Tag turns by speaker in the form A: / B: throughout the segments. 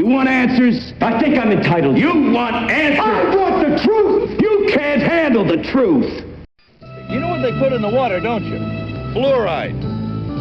A: You want answers?
B: I think I'm entitled.
A: You want answers?
B: I want the truth!
A: You can't handle the truth.
C: You know what they put in the water, don't you? Fluoride.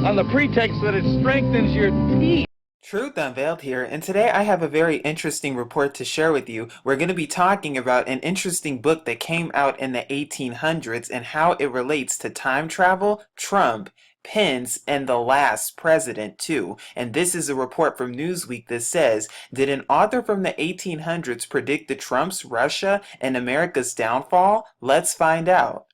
C: On the pretext that it strengthens your teeth.
D: Truth Unveiled here, and today I have a very interesting report to share with you. We're going to be talking about an interesting book that came out in the 1800s and how it relates to time travel, Trump, Pence, and the last president too. And this is a report from Newsweek that says, did an author from the 1800s predict the Trump's, Russia, and America's downfall? Let's find out.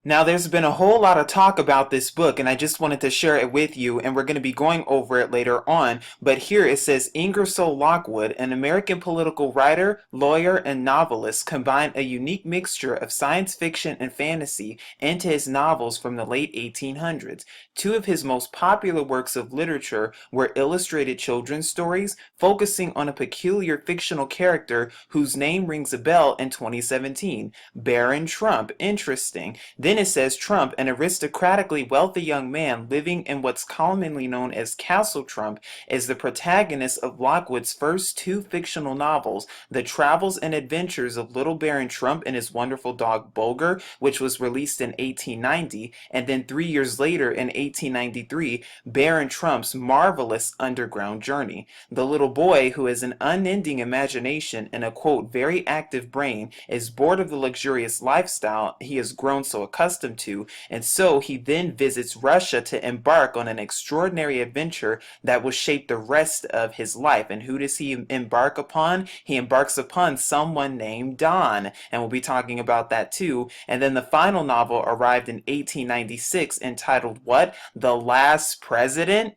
D: Now, there's been a whole lot of talk about this book, and I just wanted to share it with you, and we're going to be going over it later on. But here it says, Ingersoll Lockwood, an American political writer, lawyer, and novelist, combined a unique mixture of science fiction and fantasy into his novels from the late 1800s. Two of his most popular works of literature were illustrated children's stories, focusing on a peculiar fictional character whose name rings a bell in 2017, Baron Trump. Interesting. Then it says Trump, an aristocratically wealthy young man living in what's commonly known as Castle Trump, is the protagonist of Lockwood's first two fictional novels, The Travels and Adventures of Little Baron Trump and His Wonderful Dog Bulgar, which was released in 1890, and then 3 years later in 1893, Baron Trump's marvelous underground journey. The little boy, who has an unending imagination and a quote very active brain, is bored of the luxurious lifestyle he has grown so accustomed to, and so he then visits Russia to embark on an extraordinary adventure that will shape the rest of his life. And who does he embark upon? He embarks upon someone named Don, and we'll be talking about that too. And then the final novel arrived in 1896, entitled what? The Last President?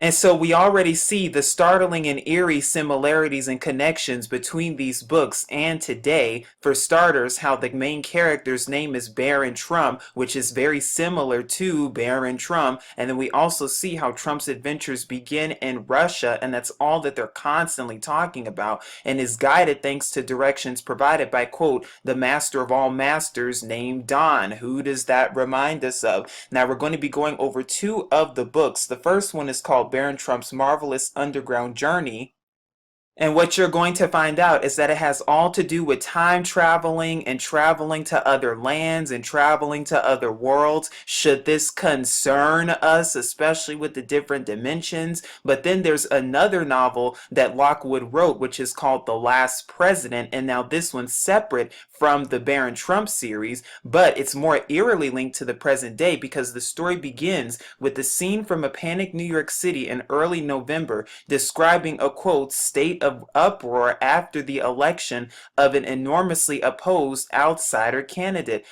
D: And so we already see the startling and eerie similarities and connections between these books and today. For starters, how the main character's name is Baron Trump, which is very similar to Baron Trump. And then we also see how Trump's adventures begin in Russia, and that's all that they're constantly talking about, and is guided thanks to directions provided by, quote, the master of all masters named Don. Who does that remind us of? Now we're going to be going over two of the books. The first one is called Baron Trump's Marvelous Underground Journey. And what you're going to find out is that it has all to do with time traveling and traveling to other lands and traveling to other worlds. Should this concern us, especially with the different dimensions? But then there's another novel that Lockwood wrote, which is called The Last President. And now this one's separate from the Baron Trump series, but it's more eerily linked to the present day because the story begins with the scene from a panicked New York City in early November, describing a quote, state of uproar after the election of an enormously opposed outsider candidate.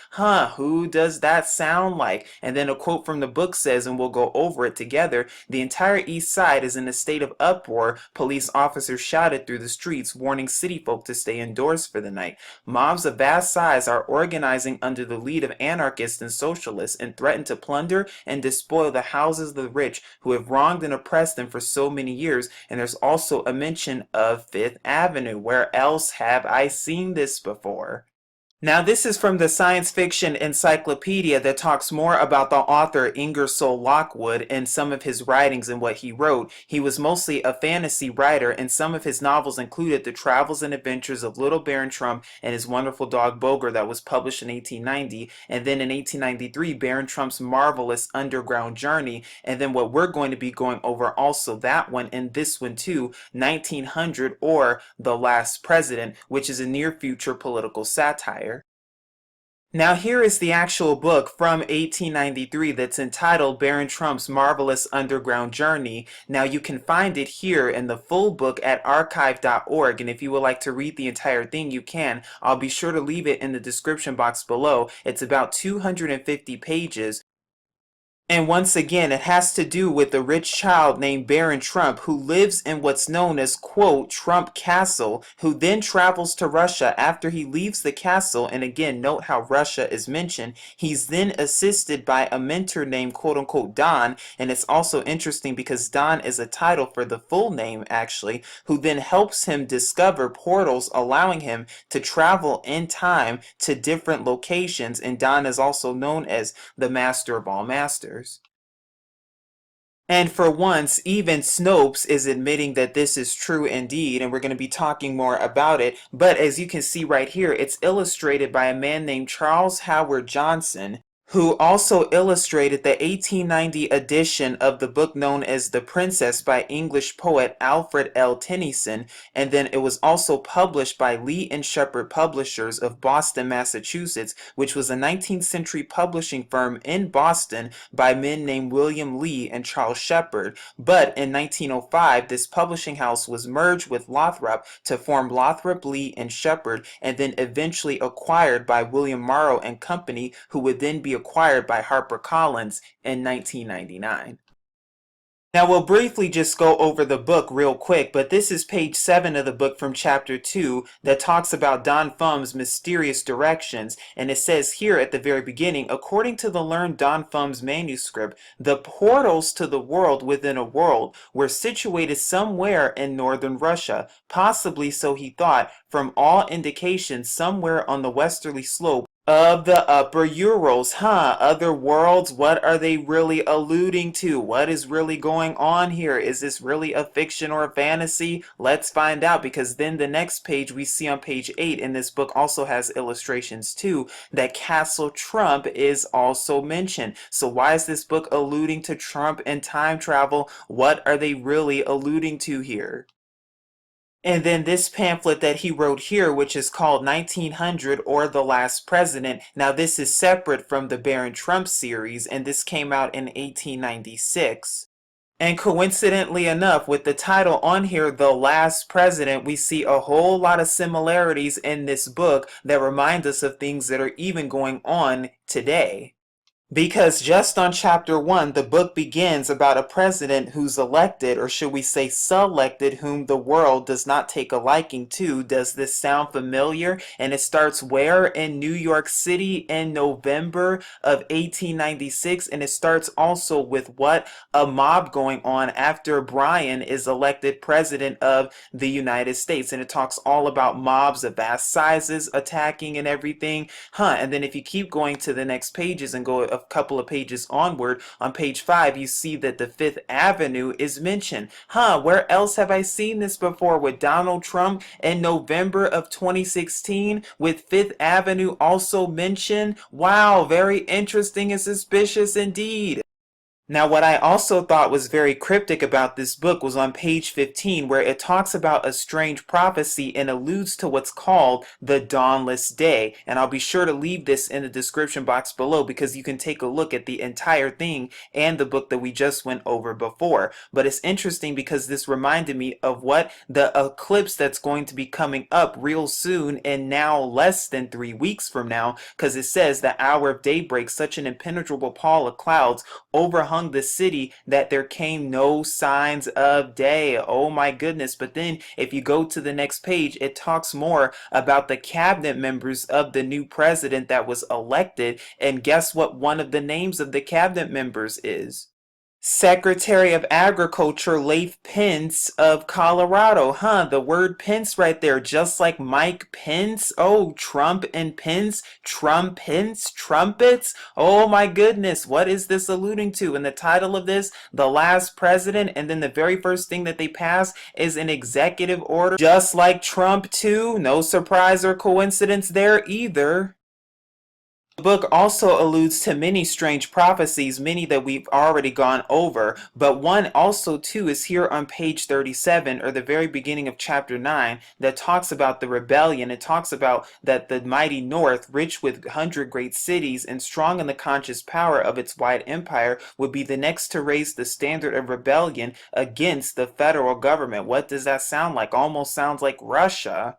D: Who does that sound like? And then a quote from the book says, and we'll go over it together, the entire east side is in a state of uproar. Police officers shouted through the streets, warning city folk to stay indoors for the night. Mobs of vast size are organizing under the lead of anarchists and socialists and threaten to plunder and despoil the houses of the rich who have wronged and oppressed them for so many years. And there's also a mention of Fifth Avenue. Where else have I seen this before? Now, this is from the Science Fiction Encyclopedia that talks more about the author Ingersoll Lockwood and some of his writings and what he wrote. He was mostly a fantasy writer, and some of his novels included The Travels and Adventures of Little Baron Trump and His Wonderful Dog Bulgar, that was published in 1890, and then in 1893, Baron Trump's Marvelous Underground Journey, and then what we're going to be going over also, that one and this one too, 1900 or The Last President, which is a near future political satire. Now here is the actual book from 1893 that's entitled Baron Trump's Marvelous Underground Journey. Now you can find it here in the full book at archive.org, and if you would like to read the entire thing, you can. I'll be sure to leave it in the description box below. It's about 250 pages. And once again, it has to do with a rich child named Baron Trump who lives in what's known as, quote, Trump Castle, who then travels to Russia. After he leaves the castle, and again, note how Russia is mentioned, he's then assisted by a mentor named, quote unquote, Don. And it's also interesting because Don is a title for the full name, actually, who then helps him discover portals, allowing him to travel in time to different locations. And Don is also known as the master of all masters. And for once, even Snopes is admitting that this is true indeed, and we're going to be talking more about it. But as you can see right here, it's illustrated by a man named Charles Howard Johnson, who also illustrated the 1890 edition of the book known as The Princess by English poet Alfred L. Tennyson, and then it was also published by Lee and Shepard Publishers of Boston, Massachusetts, which was a 19th century publishing firm in Boston by men named William Lee and Charles Shepard. But in 1905, this publishing house was merged with Lothrop to form Lothrop, Lee, and Shepard, and then eventually acquired by William Morrow and Company, who would then be acquired by HarperCollins in 1999. Now we'll briefly just go over the book real quick, but this is page 7 of the book from chapter 2 that talks about Don Fum's mysterious directions, and it says here at the very beginning, according to the learned Don Fum's manuscript, the portals to the world within a world were situated somewhere in northern Russia, possibly, so he thought, from all indications somewhere on the westerly slope of the upper Urals. Other worlds, what are they really alluding to? What is really going on here? Is this really a fiction or a fantasy? Let's find out, because then the next page we see on page 8, and this book also has illustrations too, that Castle Trump is also mentioned. So why is this book alluding to Trump and time travel? What are they really alluding to here? And then this pamphlet that he wrote here, which is called 1900 or The Last President. Now this is separate from the Baron Trump series, and this came out in 1896. And coincidentally enough, with the title on here, The Last President, we see a whole lot of similarities in this book that remind us of things that are even going on today. Because just on chapter 1, the book begins about a president who's elected, or should we say selected, whom the world does not take a liking to. Does this sound familiar? And it starts where? In New York City in November of 1896. And it starts also with what? A mob going on after Bryan is elected president of the United States. And it talks all about mobs of vast sizes attacking and everything. And then if you keep going to the next pages and go a couple of pages onward, on page 5 you see that the Fifth Avenue is mentioned. Where else have I seen this before? With Donald Trump in November of 2016, with Fifth Avenue also mentioned. Wow, very interesting and suspicious indeed. Now, what I also thought was very cryptic about this book was on page 15, where it talks about a strange prophecy and alludes to what's called the dawnless day. And I'll be sure to leave this in the description box below, because you can take a look at the entire thing and the book that we just went over before. But it's interesting because this reminded me of what the eclipse that's going to be coming up real soon, and now less than 3 weeks from now, because it says the hour of daybreak, such an impenetrable pall of clouds overhung the city that there came no signs of day. Oh my goodness. But then if you go to the next page, it talks more about the cabinet members of the new president that was elected. And guess what one of the names of the cabinet members is? Secretary of Agriculture Leif Pence of Colorado. The word Pence right there, just like Mike Pence. Oh, Trump and Pence, Trumpets, trumpets. Oh my goodness, what is this alluding to? And the title of this, The Last President, and then the very first thing that they pass is an executive order, just like Trump too. No surprise or coincidence there either. The book also alludes to many strange prophecies, many that we've already gone over, but one also too is here on page 37, or the very beginning of chapter 9, that talks about the rebellion. It talks about that the mighty North, rich with 100 great cities and strong in the conscious power of its wide empire, would be the next to raise the standard of rebellion against the federal government. What does that sound like? Almost sounds like Russia.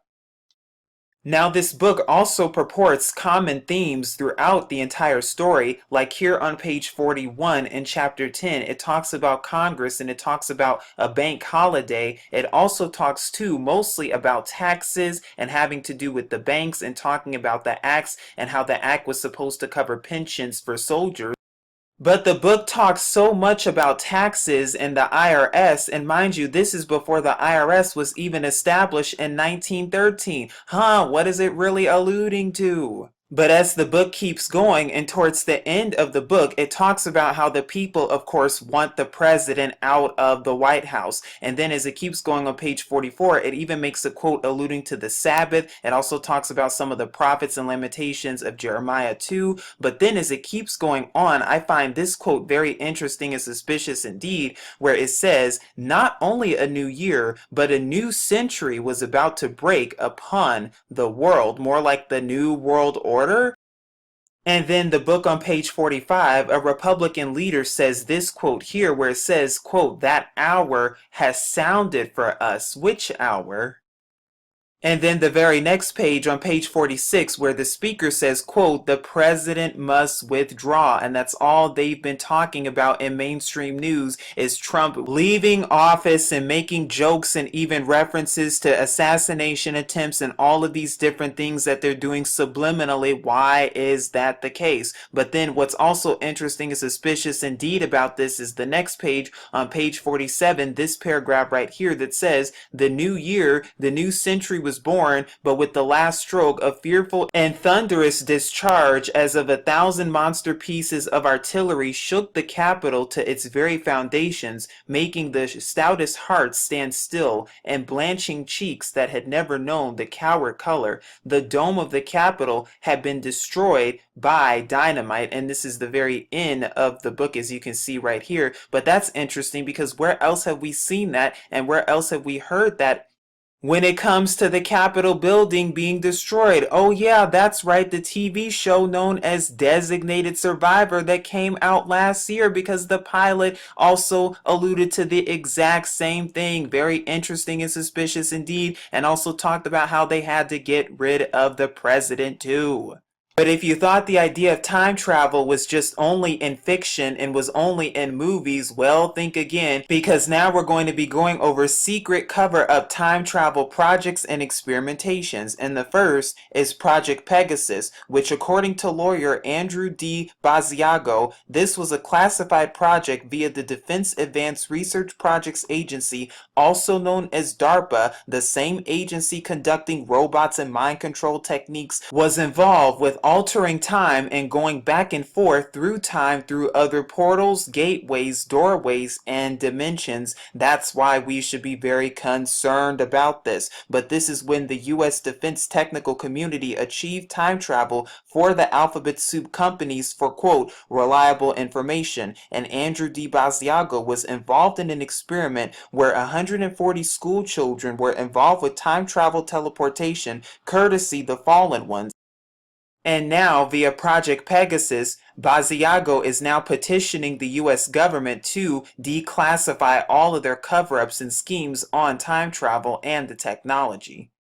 D: Now, this book also purports common themes throughout the entire story, like here on page 41 in chapter 10, it talks about Congress and it talks about a bank holiday. It also talks too mostly about taxes and having to do with the banks, and talking about the acts and how the act was supposed to cover pensions for soldiers. But the book talks so much about taxes and the IRS, and mind you, this is before the IRS was even established in 1913. What is it really alluding to? But as the book keeps going, and towards the end of the book, it talks about how the people, of course, want the president out of the White House. And then as it keeps going on page 44, it even makes a quote alluding to the Sabbath. It also talks about some of the prophets and lamentations of Jeremiah 2. But then as it keeps going on, I find this quote very interesting and suspicious indeed, where it says, not only a new year, but a new century was about to break upon the world, more like the New World Order. And then the book on page 45, a Republican leader says this quote here, where it says, quote, that hour has sounded for us. Which hour? And then the very next page on page 46, where the speaker says, quote, the president must withdraw. And that's all they've been talking about in mainstream news is Trump leaving office and making jokes and even references to assassination attempts and all of these different things that they're doing subliminally. Why is that the case? But then what's also interesting and suspicious indeed about this is the next page on page 47, this paragraph right here that says, the new year, the new century was born, but with the last stroke, a fearful and thunderous discharge as of 1,000 monster pieces of artillery shook the Capitol to its very foundations, making the stoutest hearts stand still, and blanching cheeks that had never known the coward color. The dome of the Capitol had been destroyed by dynamite, and this is the very end of the book, as you can see right here. But that's interesting because where else have we seen that, and where else have we heard that when it comes to the Capitol building being destroyed? Oh yeah, that's right, the TV show known as Designated Survivor that came out last year, because the pilot also alluded to the exact same thing. Very interesting and suspicious indeed, and also talked about how they had to get rid of the president too. But if you thought the idea of time travel was just only in fiction and was only in movies, well, think again, because now we're going to be going over secret cover-up time travel projects and experimentations. And the first is Project Pegasus, which according to lawyer Andrew D. Basiago, this was a classified project via the Defense Advanced Research Projects Agency, also known as DARPA. The same agency conducting robots and mind control techniques was involved with altering time and going back and forth through time through other portals, gateways, doorways, and dimensions. That's why we should be very concerned about this. But this is when the U.S. defense technical community achieved time travel for the alphabet soup companies for, quote, reliable information. And Andrew D. Basiago was involved in an experiment where 140 school children were involved with time travel teleportation, courtesy the fallen ones. And now, via Project Pegasus, Basiago is now petitioning the U.S. government to declassify all of their cover-ups and schemes on time travel and the technology,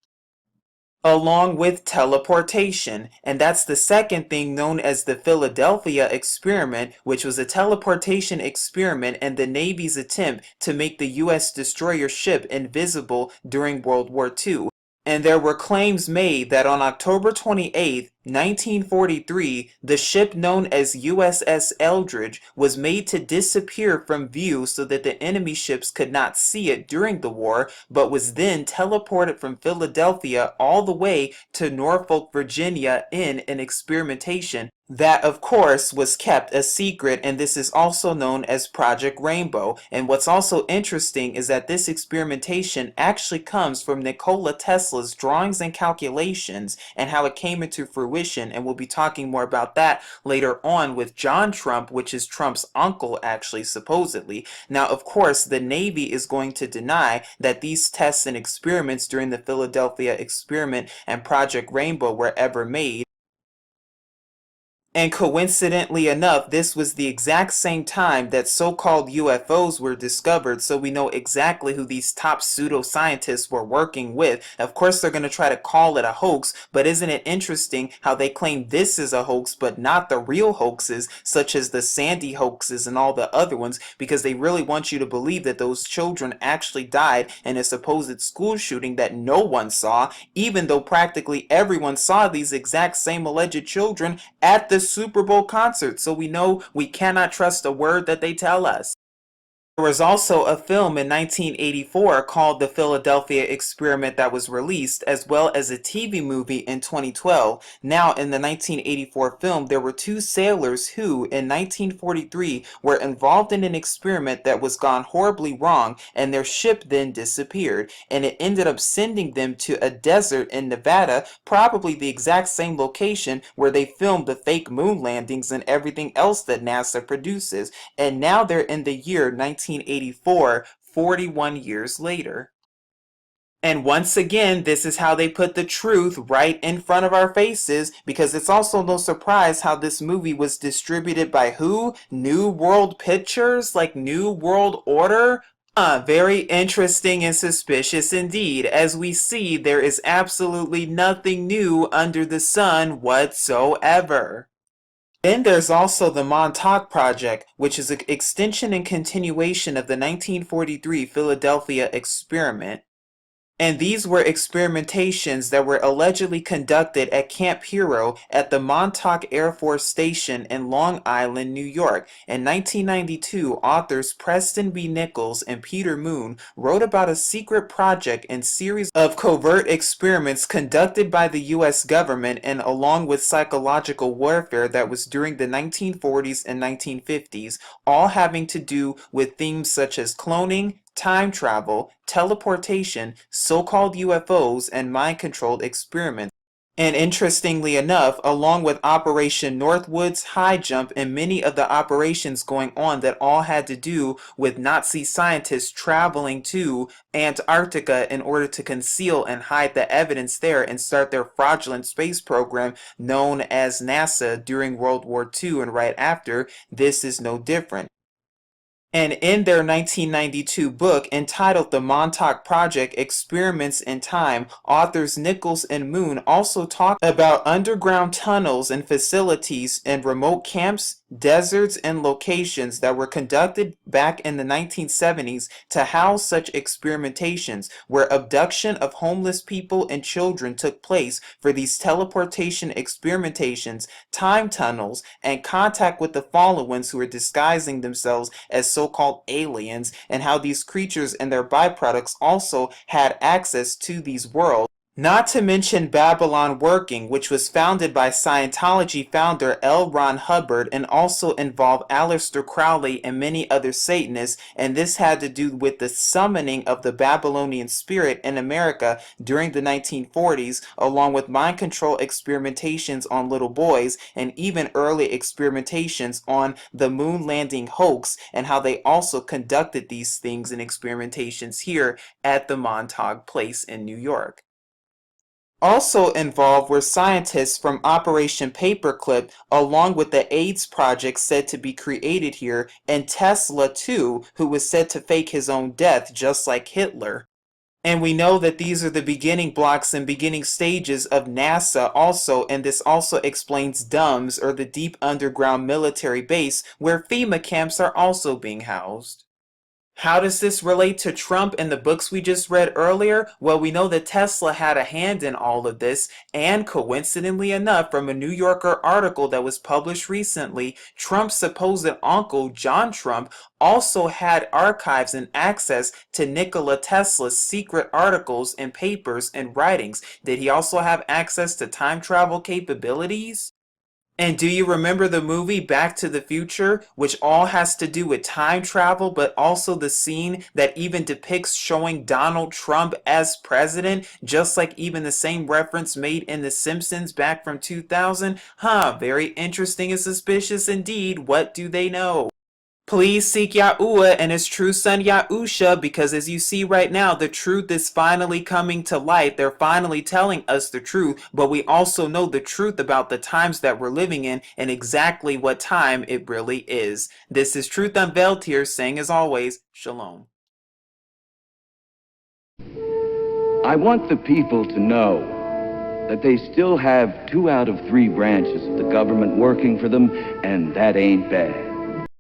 D: along with teleportation. And that's the second thing, known as the Philadelphia experiment, which was a teleportation experiment and the Navy's attempt to make the U.S. destroyer ship invisible during World War II. And there were claims made that on October 28th, 1943, the ship known as USS Eldridge was made to disappear from view so that the enemy ships could not see it during the war, but was then teleported from Philadelphia all the way to Norfolk, Virginia in an experimentation that, of course, was kept a secret, and this is also known as Project Rainbow. And what's also interesting is that this experimentation actually comes from Nikola Tesla's drawings and calculations and how it came into fruition, and we'll be talking more about that later on with John Trump, which is Trump's uncle, actually, supposedly. Now, of course, the Navy is going to deny that these tests and experiments during the Philadelphia experiment and Project Rainbow were ever made. And coincidentally enough, this was the exact same time that so-called UFOs were discovered, so we know exactly who these top pseudoscientists were working with. Of course, they're going to try to call it a hoax, but isn't it interesting how they claim this is a hoax, but not the real hoaxes, such as the Sandy hoaxes and all the other ones, because they really want you to believe that those children actually died in a supposed school shooting that no one saw, even though practically everyone saw these exact same alleged children at the Super Bowl concert. So we know we cannot trust a word that they tell us. There was also a film in 1984 called The Philadelphia Experiment that was released, as well as a TV movie in 2012. Now, in the 1984 film, there were two sailors who, in 1943, were involved in an experiment that was gone horribly wrong, and their ship then disappeared, and it ended up sending them to a desert in Nevada, probably the exact same location where they filmed the fake moon landings and everything else that NASA produces. And now they're in the year 1984, 41 years later. And once again, this is how they put the truth right in front of our faces, because it's also no surprise how this movie was distributed by who? New World Pictures? Like New World Order? Very interesting and suspicious indeed. As we see, there is absolutely nothing new under the sun whatsoever. Then there's also the Montauk Project, which is an extension and continuation of the 1943 Philadelphia experiment. And these were experimentations that were allegedly conducted at Camp Hero at the Montauk Air Force Station in Long Island, New York. In 1992, authors Preston B. Nichols and Peter Moon wrote about a secret project and series of covert experiments conducted by the U.S. government and along with psychological warfare that was during the 1940s and 1950s, all having to do with themes such as cloning, time travel, teleportation, so-called UFOs, and mind-controlled experiments. And interestingly enough, along with Operation Northwood's High Jump and many of the operations going on that all had to do with Nazi scientists traveling to Antarctica in order to conceal and hide the evidence there and start their fraudulent space program known as NASA during World War II and right after, this is no different. And in their 1992 book entitled The Montauk Project: Experiments in Time, authors Nichols and Moon also talk about underground tunnels and facilities and remote camps, deserts, and locations that were conducted back in the 1970s to house such experimentations, where abduction of homeless people and children took place for these teleportation experimentations, time tunnels, and contact with the fallen ones who were disguising themselves as so-called aliens, and how these creatures and their byproducts also had access to these worlds. Not to mention Babylon Working, which was founded by Scientology founder L. Ron Hubbard and also involved Aleister Crowley and many other Satanists, and this had to do with the summoning of the Babylonian spirit in America during the 1940s, along with mind control experimentations on little boys and even early experimentations on the moon landing hoax, and how they also conducted these things and experimentations here at the Montauk Place in New York. Also involved were scientists from Operation Paperclip, along with the AIDS project said to be created here, and Tesla too, who was said to fake his own death just like Hitler. And we know that these are the beginning blocks and beginning stages of NASA also, and this also explains DUMBS, or the Deep Underground Military Base, where FEMA camps are also being housed. How does this relate to Trump and the books we just read earlier? Well, we know that Tesla had a hand in all of this, and coincidentally enough, from a New Yorker article that was published recently, Trump's supposed uncle, John Trump, also had archives and access to Nikola Tesla's secret articles and papers and writings. Did he also have access to time travel capabilities? And do you remember the movie Back to the Future, which all has to do with time travel, but also the scene that even depicts showing Donald Trump as president, just like even the same reference made in The Simpsons back from 2000? Very interesting and suspicious indeed. What do they know? Please seek Yahuwah and his true son Yahusha, because as you see right now, the truth is finally coming to light. They're finally telling us the truth, but we also know the truth about the times that we're living in and exactly what time it really is. This is Truth Unveiled here, saying as always, Shalom.
B: I want the people to know that they still have 2 out of 3 branches of the government working for them, and that ain't bad.